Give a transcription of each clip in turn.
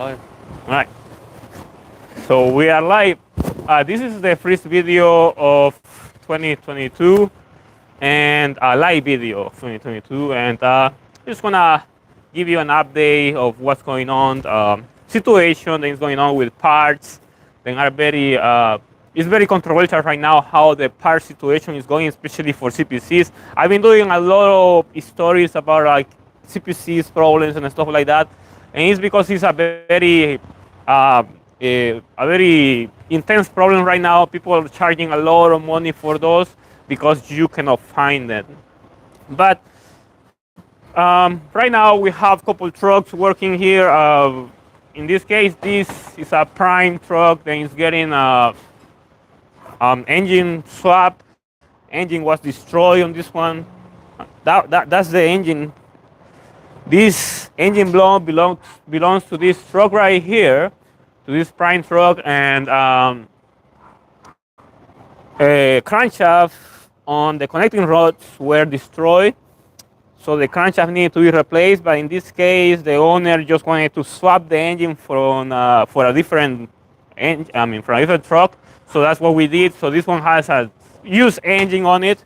All Right. So we are live. This is the first video of 2022 and a live video of 2022. And just wanna give you an update of what's going on, situation that is going on with parts. They are very, it's very controversial right now how the part situation is going, especially for CPCs. I've been doing a lot of stories about like CPCs problems and stuff like that, and it's because it's a very a very intense problem right now. People are charging a lot of money for those because you cannot find them. But right now we have a couple trucks working here. In this case, this is a prime truck that is getting engine swap. Engine was destroyed on this one. That's the engine. This engine block belongs to this truck right here, to this prime truck, and a crankshaft on the connecting rods were destroyed. So the crankshaft needed to be replaced, but in this case, the owner just wanted to swap the engine for a different for a different truck. So that's what we did. So this one has a used engine on it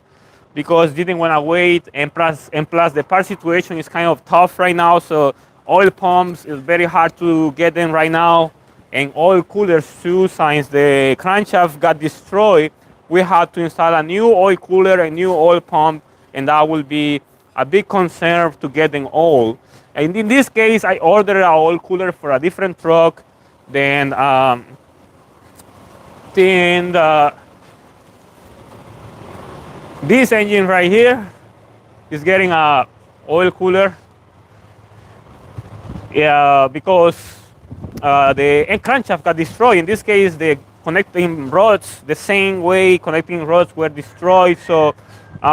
because didn't want to wait, and plus the part situation is kind of tough right now. So oil pumps is very hard to get them right now, and oil coolers too. Since the crankshaft got destroyed, we had to install a new oil cooler, a new oil pump, and that will be a big concern to get them all. And in this case, I ordered an oil cooler for a different truck than this engine right here is getting a oil cooler. Yeah, because the crankshaft got destroyed. In this case, the connecting rods, the same way connecting rods were destroyed. So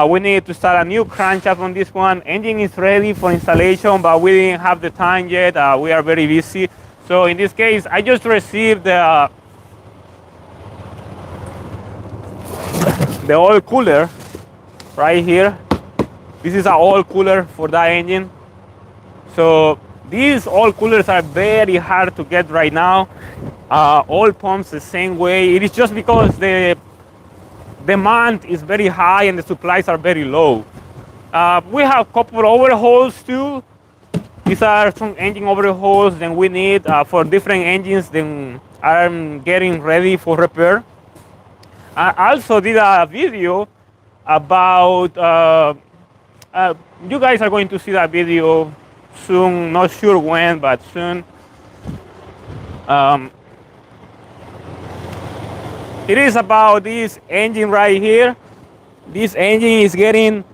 we need to start a new crankshaft on this one. Engine is ready for installation, but we didn't have the time yet. We are very busy. So in this case, I just received the oil cooler right here. This is an oil cooler for that engine. So these oil coolers are very hard to get right now. Oil pumps the same way. It is just because the demand is very high and the supplies are very low. We have a couple overhauls too. These are some engine overhauls that we need for different engines that are getting ready for repair. I also did a video about, you guys are going to see that video soon, not sure when, but soon. It is about this engine right here. This engine is getting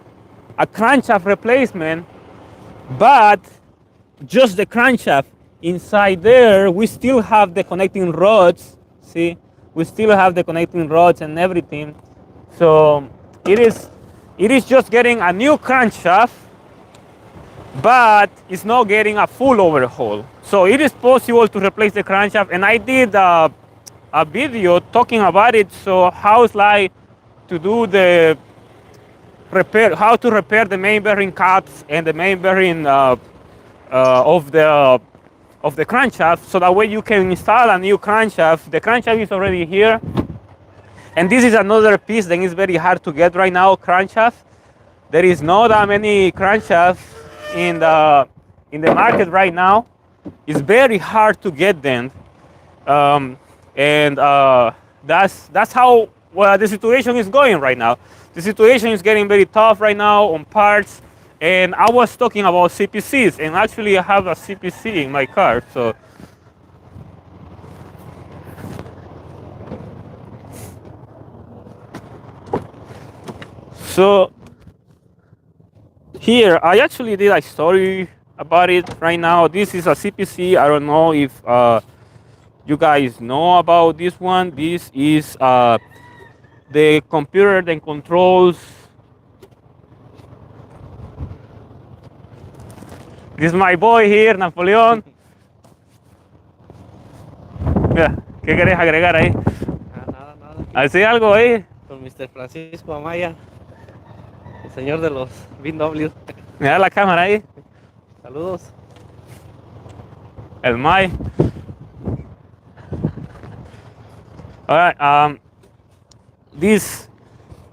a crankshaft replacement, but just the crankshaft. Inside there, we still have the connecting rods. See, we still have the connecting rods and everything. So it is just getting a new crankshaft, but it's not getting a full overhaul. So it is possible to replace the crankshaft, and I did a video talking about it. So how it's like to do the repair, how to repair the main bearing caps and the main bearing of the crankshaft, so that way you can install a new crankshaft. The crankshaft is already here, and this is another piece that is very hard to get right now. Crankshaft. There is not that many crankshafts in the market right now. It's very hard to get them, and that's how the situation is going right now. The situation is getting very tough right now on parts. And I was talking about CPCs, and actually I have a CPC in my car. So here I actually did a story about it right now. This is a CPC. I don't know if you guys know about this one. This is the computer that controls. This is my boy here, Napoleón. Mira, ¿qué querés agregar ahí? nada. ¿Así algo ahí? Con Mr. Francisco Amaya, el señor de los BMW. Mira la cámara ahí. Saludos. El Mai. All right. This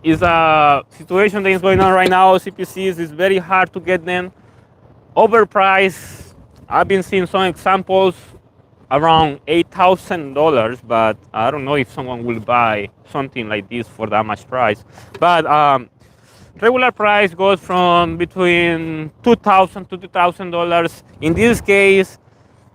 is a situation that is going on right now. CPCs is very hard to get them. Overpriced. I've been seeing some examples around $8,000, but I don't know if someone will buy something like this for that much price. But regular price goes from between $2,000 to $2,000. In this case,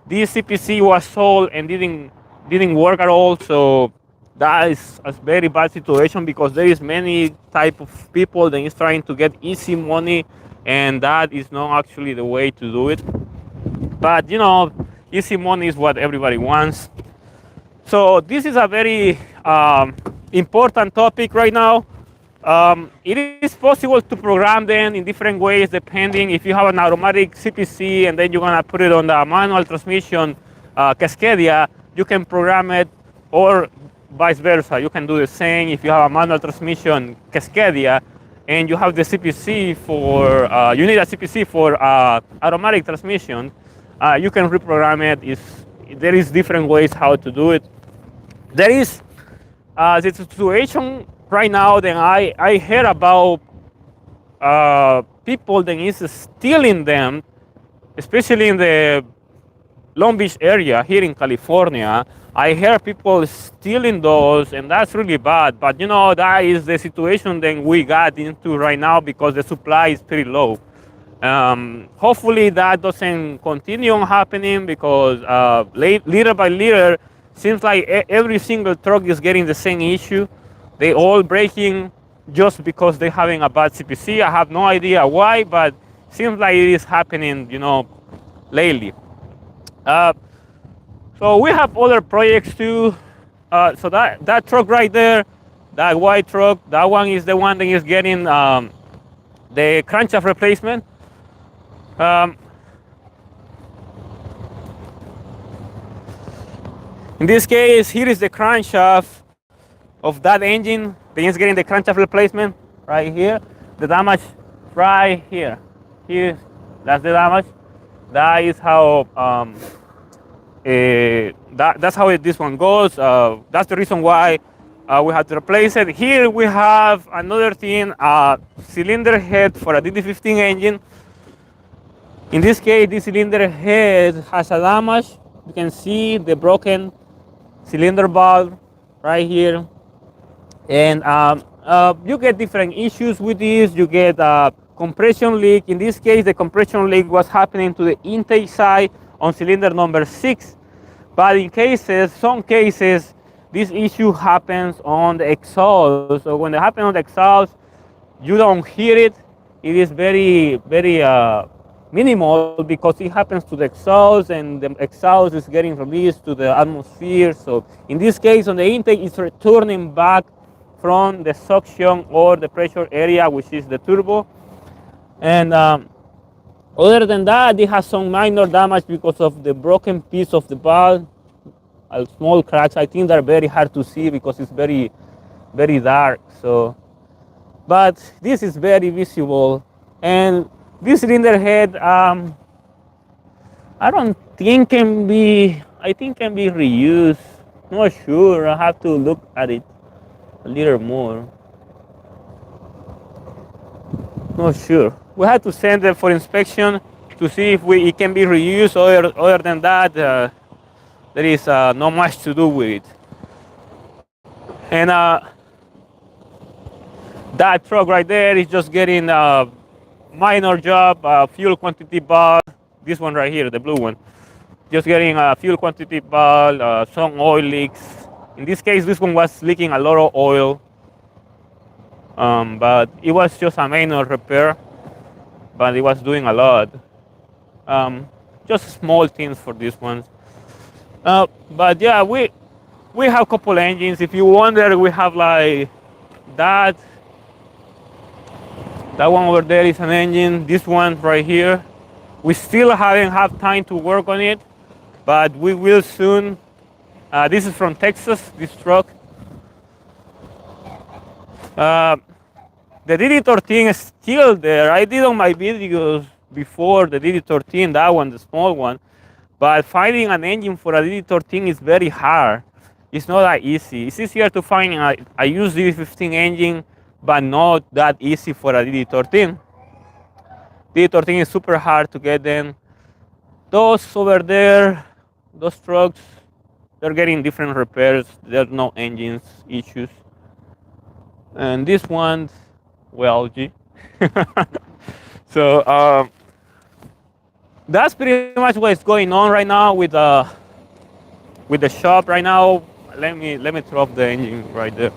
this CPC was sold and didn't work at all. So that is a very bad situation because there is many type of people that is trying to get easy money, and that is not actually the way to do it. But you know, easy money is what everybody wants. So this is a very important topic right now. It is possible to program them in different ways depending if you have an automatic CPC and then you're gonna put it on the manual transmission Cascadia, you can program it, or vice versa. You can do the same if you have a manual transmission Cascadia and you have the CPC for, you need a CPC for automatic transmission, you can reprogram it. There is different ways how to do it. There is the situation right now that I heard about people that is stealing them, especially in the Long Beach area here in California. I hear people stealing those, and that's really bad. But you know, that is the situation that we got into right now because the supply is pretty low. Hopefully that doesn't continue on happening because little by little, seems like every single truck is getting the same issue. They all breaking just because they're having a bad CPC. I have no idea why, but seems like it is happening, you know, lately. So we have other projects too. So that truck right there, that white truck, that one is the one that is getting the crankshaft replacement. In this case, here is the crankshaft of that engine. The engine is getting the crankshaft replacement right here. The damage right here. Here, that's the damage. That is how that's how this one goes. That's the reason why we had to replace it. Here we have another thing, cylinder head for a DD15 engine. In this case, this cylinder head has a damage. You can see the broken cylinder valve right here. And you get different issues with this. You get a compression leak. In this case, the compression leak was happening to the intake side on cylinder number 6. But in cases, some cases, this issue happens on the exhaust. So when it happens on the exhaust, you don't hear it. It is very, very minimal because it happens to the exhaust and the exhaust is getting released to the atmosphere. So in this case, on the intake, it's returning back from the suction or the pressure area, which is the turbo. And other than that, it has some minor damage because of the broken piece of the valve, small cracks. I think they're very hard to see because it's very, very dark. So, but this is very visible. And this cylinder head, I don't think can be, I think can be reused. Not sure, I have to look at it a little more. Not sure. We have to send it for inspection to see if it can be reused. Other than that, there is not much to do with it. And that truck right there is just getting a minor job, fuel quantity valve. This one right here, the blue one, just getting a fuel quantity valve, some oil leaks. In this case, this one was leaking a lot of oil, but it was just a minor repair, but it was doing a lot. Just small things for this one. But yeah, we have a couple engines. If you wonder, we have like that one over there is an engine. This one right here, we still haven't had time to work on it, but we will soon. This is from Texas, this truck. The DD13 is still there. I did on my videos before the DD13, that one, the small one. But finding an engine for a DD13 is very hard. it's not that easy. It's easier to find a used DD15 engine, but not that easy for a DD13. DD13 is super hard to get them. Those over there, those trucks, they're getting different repairs. There's no engines issues. And this one, well, gee. So that's pretty much what's going on right now with the shop right now. Let me drop the engine right there.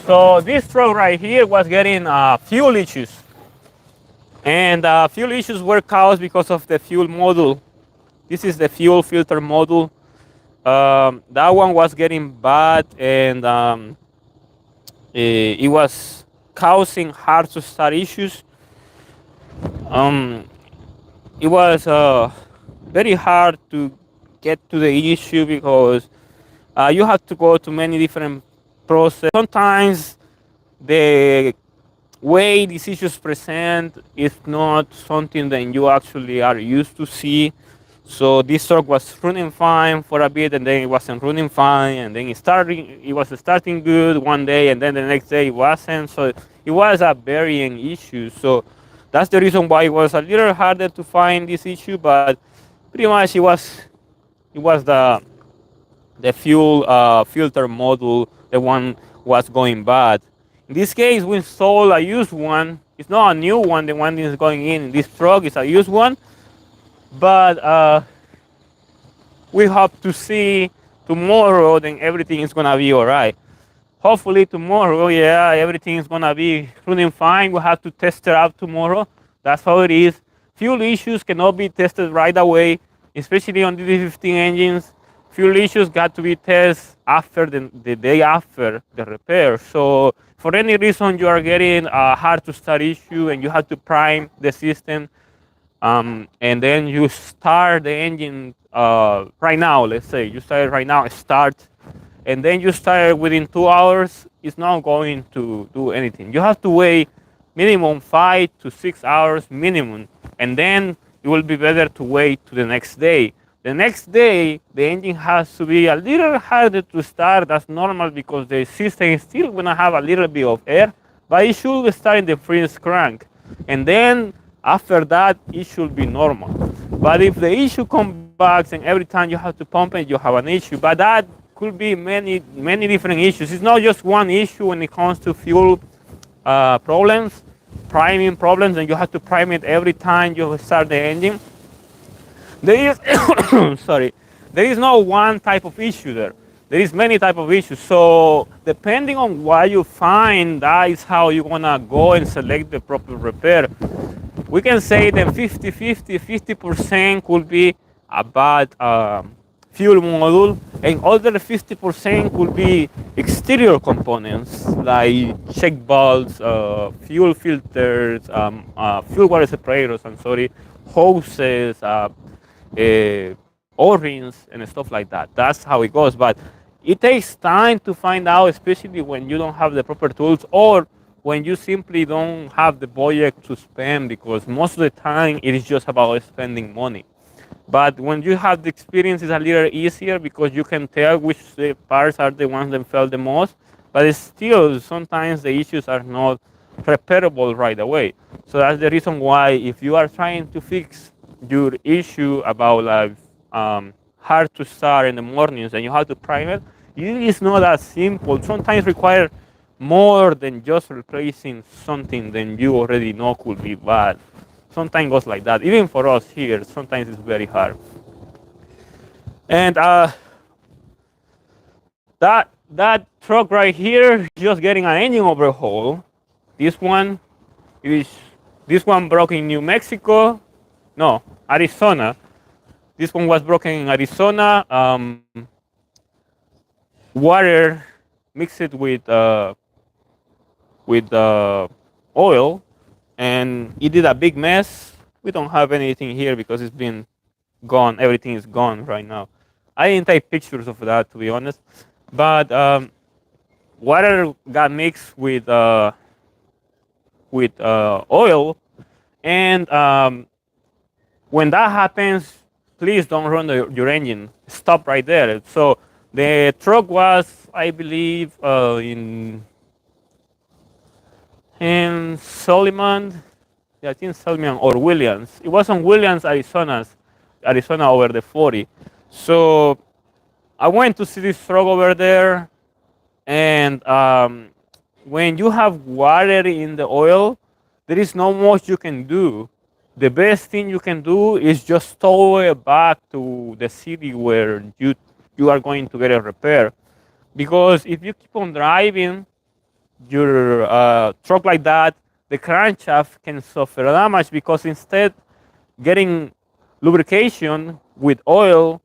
So this truck right here was getting fuel issues, and fuel issues were caused because of the fuel module. This is the fuel filter module. That one was getting bad, and it was causing hard to start issues. Um, it was very hard to get to the issue because you have to go to many different process. Sometimes the way these issues present is not something that you actually are used to see. So this truck was running fine for a bit, and then it wasn't running fine, and then it was starting good one day, and then the next day it wasn't. So it was a varying issue. So that's the reason why it was a little harder to find this issue, but pretty much it was the fuel filter module, the one was going bad. In this case, we installed a used one. It's not a new one. The one that is going in this truck is a used one, but we hope to see tomorrow. Then everything is gonna be all right. Hopefully tomorrow, yeah, everything is gonna be running fine. We have to test it out tomorrow. That's how it is. Fuel issues cannot be tested right away, especially on DD15 engines. Fuel issues got to be tested after the day after the repair. So for any reason you are getting a hard to start issue and you have to prime the system, and then you start the engine right now, let's say you start right now, start, and then you start within 2 hours, it's not going to do anything. You have to wait minimum 5 to 6 hours minimum, and then it will be better to wait to the next day. The next day, the engine has to be a little harder to start. That's normal because the system is still gonna have a little bit of air, but it should start in the freeze crank. And then after that, it should be normal. But if the issue comes back and every time you have to pump it, you have an issue. But that could be many different issues. It's not just one issue when it comes to fuel problems, priming problems, and you have to prime it every time you start the engine. There is, sorry, there is no one type of issue there. There is many type of issues. So depending on what you find, that is how you're gonna go and select the proper repair. We can say that 50% could be a bad fuel module, and other 50% could be exterior components like check valves, fuel filters, fuel water separators, hoses, O-rings and stuff like that. That's how it goes. But it takes time to find out, especially when you don't have the proper tools or when you simply don't have the budget to spend, because most of the time it is just about spending money. But when you have the experience, it's a little easier because you can tell which parts are the ones that fail the most. But it's still, sometimes the issues are not repairable right away. So that's the reason why if you are trying to fix your issue about like hard to start in the mornings and you have to prime it, it's not that simple. Sometimes require more than just replacing something that you already know could be bad. Sometimes goes like that. Even for us here, sometimes it's very hard. And that truck right here just getting an engine overhaul. This one broke in New Mexico, no, Arizona. This one was broken in Arizona. Water mixed it with oil, and it did a big mess. We don't have anything here because it's been gone. Everything is gone right now. I didn't take pictures of that, to be honest. But water got mixed with oil, and when that happens, please don't run your engine. Stop right there. So the truck was, I believe, in Solomon, yeah, I think Solomon or Williams. It was on Williams, Arizona over the 40. So I went to see this truck over there, and when you have water in the oil, there is no much you can do. The best thing you can do is just tow it back to the city where you are going to get a repair. Because if you keep on driving your truck like that, the crankshaft can suffer damage because instead getting lubrication with oil,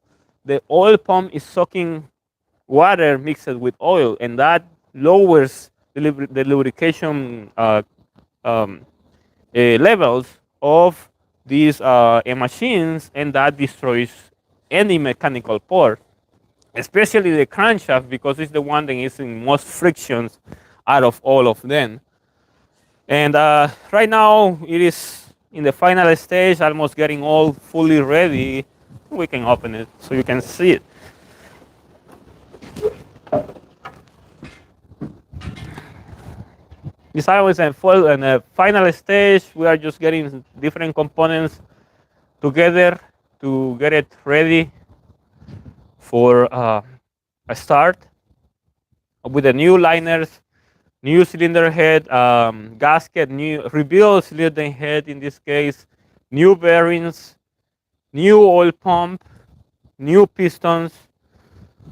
the oil pump is sucking water mixed with oil, and that lowers the lubrication levels of these machines, and that destroys any mechanical part, especially the crankshaft because it's the one that is in most frictions out of all of them. And right now it is in the final stage, almost getting all fully ready. We can open it so you can see it. This always in the final stage. We are just getting different components together to get it ready for a start with the new liners, new cylinder head, gasket, new rebuild cylinder head in this case, new bearings, new oil pump, new pistons,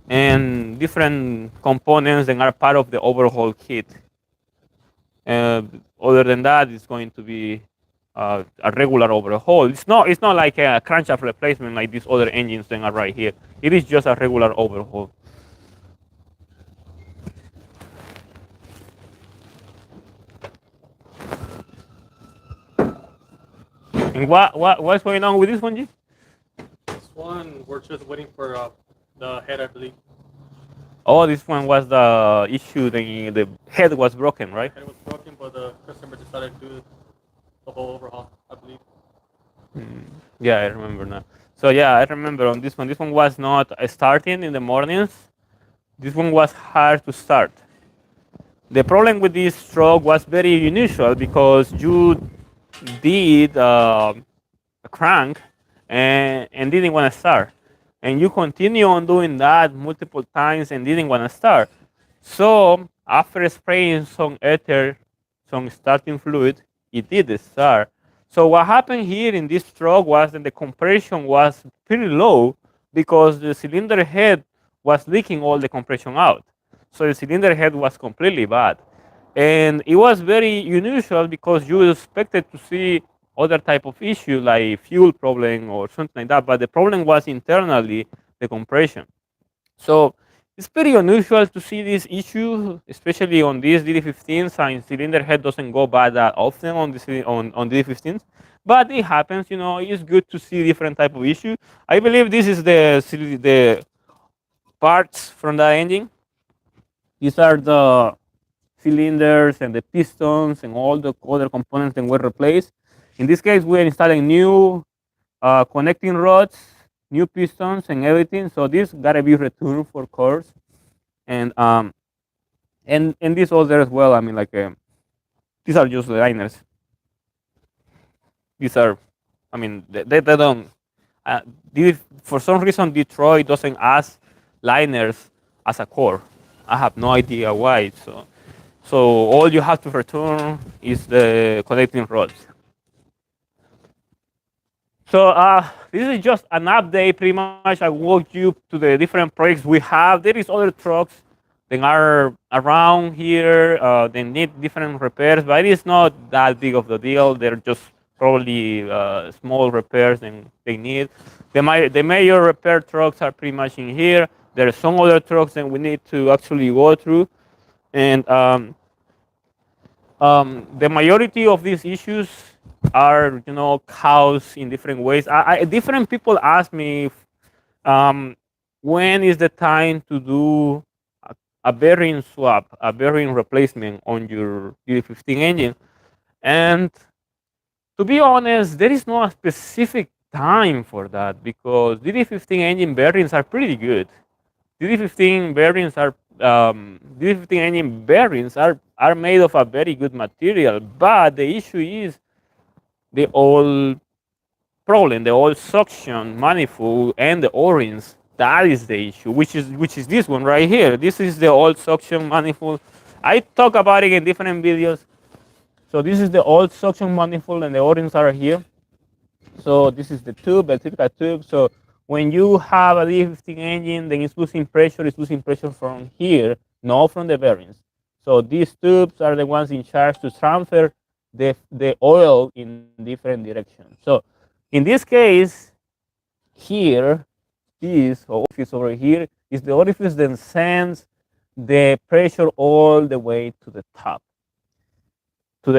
and different components that are part of the overhaul kit. Other than that, it's going to be a regular overhaul. It's not like a crankshaft replacement like these other engines that are right here. It is just a regular overhaul. And what's going on with this one, G? This one, we're just waiting for the head, I believe. Oh, this one was the issue. The head was broken, right? Head was broken, but the customer decided to do the whole overhaul, I believe. Yeah, I remember now. So yeah, I remember on this one. This one was not starting in the mornings. This one was hard to start. The problem with this stroke was very unusual because you did a crank and didn't want to start. And you continue on doing that multiple times and didn't want to start. So after spraying some ether, some starting fluid, it did start. So what happened here in this stroke was that the compression was pretty low because the cylinder head was leaking all the compression out. So the cylinder head was completely bad. And it was very unusual because you expected to see other type of issue like fuel problem or something like that, but the problem was internally the compression. So it's pretty unusual to see this issue, especially on these DD15s, and cylinder head doesn't go bad that often on DD15s, but it happens. It's good to see different type of issue. I believe this is the parts from the engine. These are the cylinders and the pistons and all the other components that were replaced. In this case, we're installing new connecting rods, new pistons, and everything. So this gotta be returned for course, and this other as well. I mean, like these are just liners. These are, I mean, they don't. For some reason, Detroit doesn't ask liners as a core. I have no idea why. So all you have to return is the connecting rods. So this is just an update. Pretty much, I walked you to the different projects we have. There is other trucks that are around here. They need different repairs, but it is not that big of the deal. They're just probably small repairs than they need. The major repair trucks are pretty much in here. There are some other trucks that we need to actually go through, and the majority of these issues are, caused in different ways. Different people ask me um, when is the time to do a bearing swap, a bearing replacement on your D15 engine. And to be honest, there is no specific time for that because DD15 engine bearings are pretty good. DD15 bearings are DD15 engine bearings are made of a very good material, but the issue is the old problem, the old suction manifold and the O-rings. That is the issue, which is this one right here. This is the old suction manifold. I talk about it in different videos. So this is the old suction manifold, and the O-rings are here. So this is the tube, the typical tube. So when you have a D15 engine, then it's losing pressure from here, not from the bearings. So these tubes are the ones in charge to transfer the oil in different directions. So in this case, here, this orifice over here is the orifice that sends the pressure all the way to the top to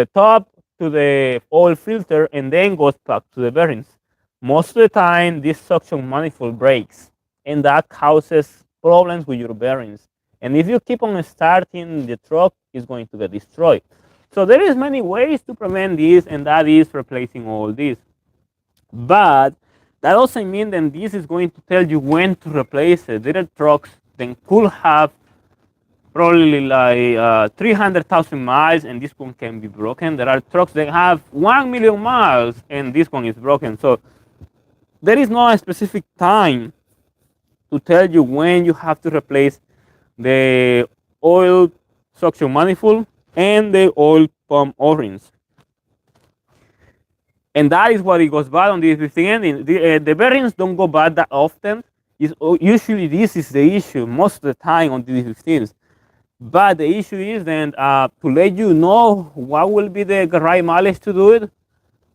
the oil filter and then goes back to the bearings. Most of the time, this suction manifold breaks, and that causes problems with your bearings. And if you keep on starting the truck, it's going to get destroyed. So there is many ways to prevent this, and that is replacing all this. But that doesn't mean that this is going to tell you when to replace it. There are trucks that could have probably like 300,000 miles, and this one can be broken. There are trucks that have 1 million miles, and this one is broken. So there is no specific time to tell you when you have to replace the oil suction manifold and the oil pump O-rings. And that is what it goes bad on the D15 engine. The bearings don't go bad that often. Usually this is the issue most of the time on the D15s. But the issue is then to let you know what will be the right mileage to do it.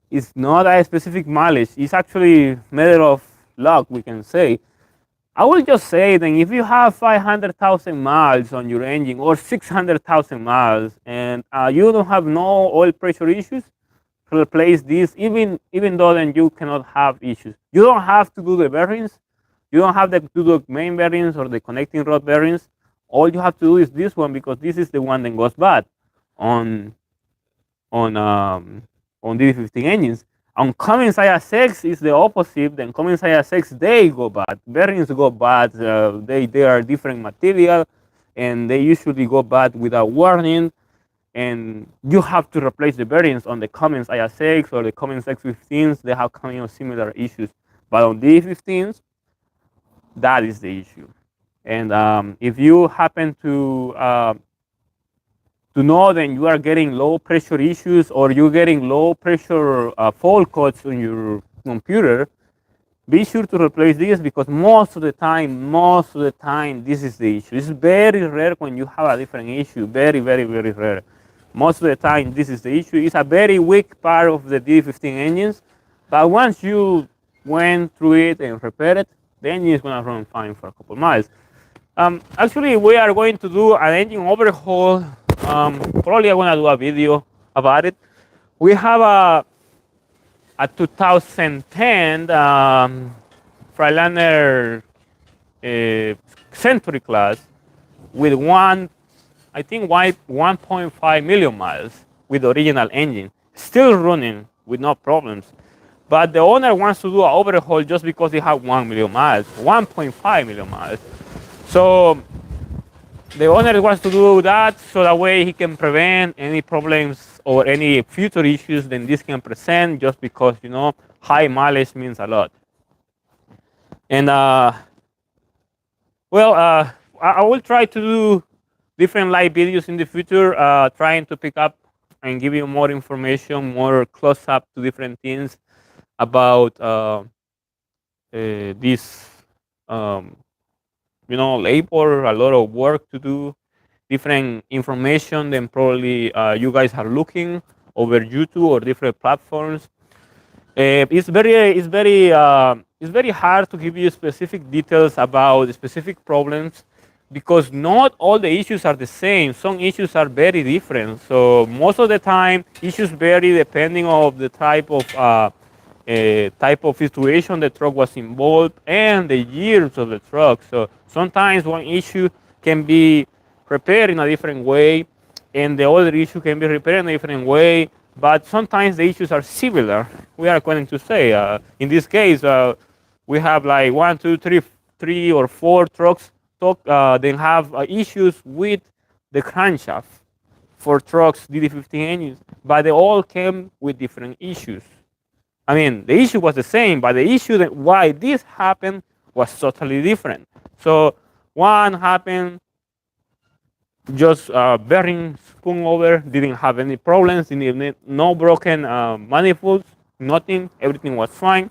It's not a specific mileage. It's actually a matter of luck, we can say. I will just say that if you have 500,000 miles on your engine or 600,000 miles and you don't have no oil pressure issues, replace this even though then you cannot have issues. You don't have to do the bearings. You don't have to do the main bearings or the connecting rod bearings. All you have to do is this one because this is the one that goes bad on DD15 engines. On Cummins ISX is the opposite. Then Cummins ISX they go bad. Bearings go bad. They are different material, and they usually go bad without warning. And you have to replace the bearings on the Cummins ISX or the Cummins X15s. They have kind of similar issues, but on DD15s, that is the issue. And if you happen to know that you are getting low pressure issues or you're getting low pressure fault codes on your computer, be sure to replace this because most of the time, this is the issue. It's very rare when you have a different issue. Very, very, very rare. Most of the time, this is the issue. It's a very weak part of the D15 engines, but once you went through it and repaired it, the engine is going to run fine for a couple miles. Actually, we are going to do an engine overhaul. Probably I'm going to do a video about it. We have a 2010 Freightliner Century class with I think 1.5 million miles with the original engine, still running with no problems. But the owner wants to do an overhaul just because they have 1 million miles, 1.5 million miles. So the owner wants to do that so that way he can prevent any problems or any future issues that this can present just because, high mileage means a lot. And I will try to do different live videos in the future, trying to pick up and give you more information, more close up to different things about this, labor, a lot of work to do, different information than probably you guys are looking over YouTube or different platforms. it's very hard to give you specific details about the specific problems because not all the issues are the same. Some issues are very different. So most of the time, issues vary depending of the type of situation the truck was involved and the years of the truck. So sometimes one issue can be repaired in a different way, and the other issue can be repaired in a different way. But sometimes the issues are similar. We are going to say, in this case, we have like one, two, three or four trucks. Then have issues with the crankshaft for trucks DD15 engines, but they all came with different issues. I mean, the issue was the same, but the issue that why this happened was totally different. So one happened just bearing spun over, didn't have any problems, no broken manifolds, nothing, everything was fine.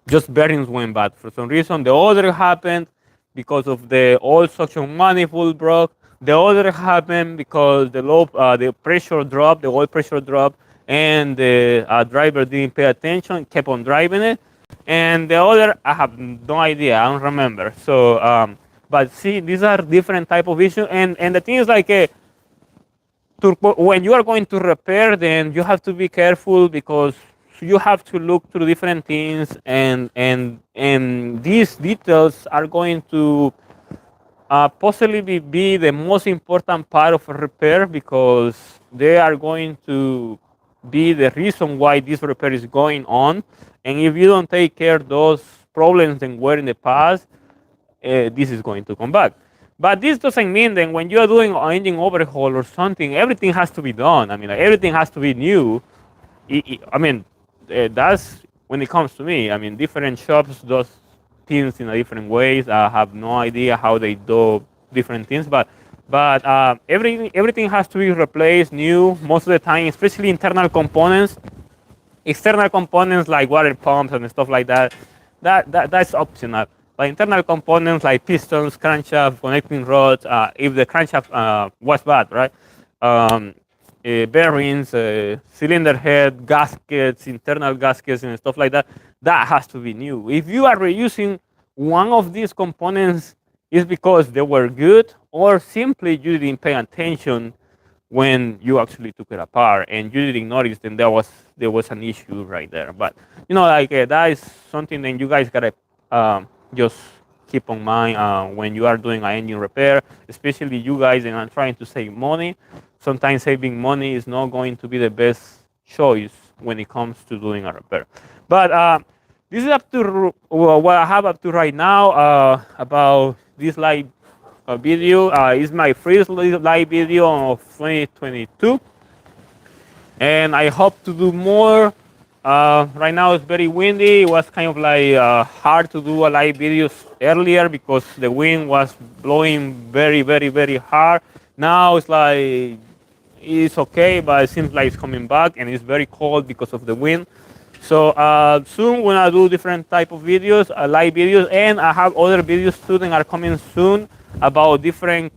Just bearings went bad for some reason. The other happened because of the old suction manifold broke. The other happened because the pressure dropped, the oil pressure dropped, and the driver didn't pay attention, kept on driving it. And the other, I have no idea, I don't remember. So, but see, these are different type of issues, and the thing is like when you are going to repair, then you have to be careful because you have to look through different things, and these details are going to possibly be the most important part of a repair because they are going to be the reason why this repair is going on. And if you don't take care of those problems that were in the past, this is going to come back. But this doesn't mean that when you are doing an engine overhaul or something, everything has to be done. I mean, like, everything has to be new. I mean, that's when it comes to me. I mean, different shops do things in a different ways. I have no idea how they do different things, but everything has to be replaced, new most of the time, especially internal components. External components like water pumps and stuff like that, that's optional. But internal components like pistons, crankshaft, connecting rods, if the crankshaft was bad, right? Bearings, cylinder head, gaskets, internal gaskets, and stuff like that, that has to be new. If you are reusing one of these components, it's because they were good, or simply you didn't pay attention when you actually took it apart and you didn't notice, then there was an issue right there. But like that is something that you guys gotta just keep on mind when you are doing an engine repair, especially you guys and are trying to save money. Sometimes saving money is not going to be the best choice when it comes to doing a repair. But this is up to what I have up to right now about this live video. Is my first live video of 2022, and I hope to do more. Right now it's very windy. It was kind of like hard to do a live videos earlier because the wind was blowing very, very, very hard. Now it's like it's okay, but it seems like it's coming back, and it's very cold because of the wind. So soon when I do different type of videos, live videos, and I have other videos too that are coming soon about different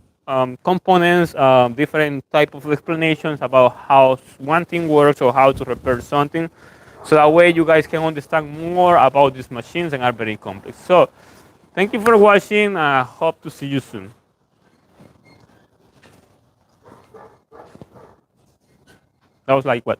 components, different type of explanations about how one thing works or how to repair something. So that way you guys can understand more about these machines and are very complex. So thank you for watching. I hope to see you soon. That was like what?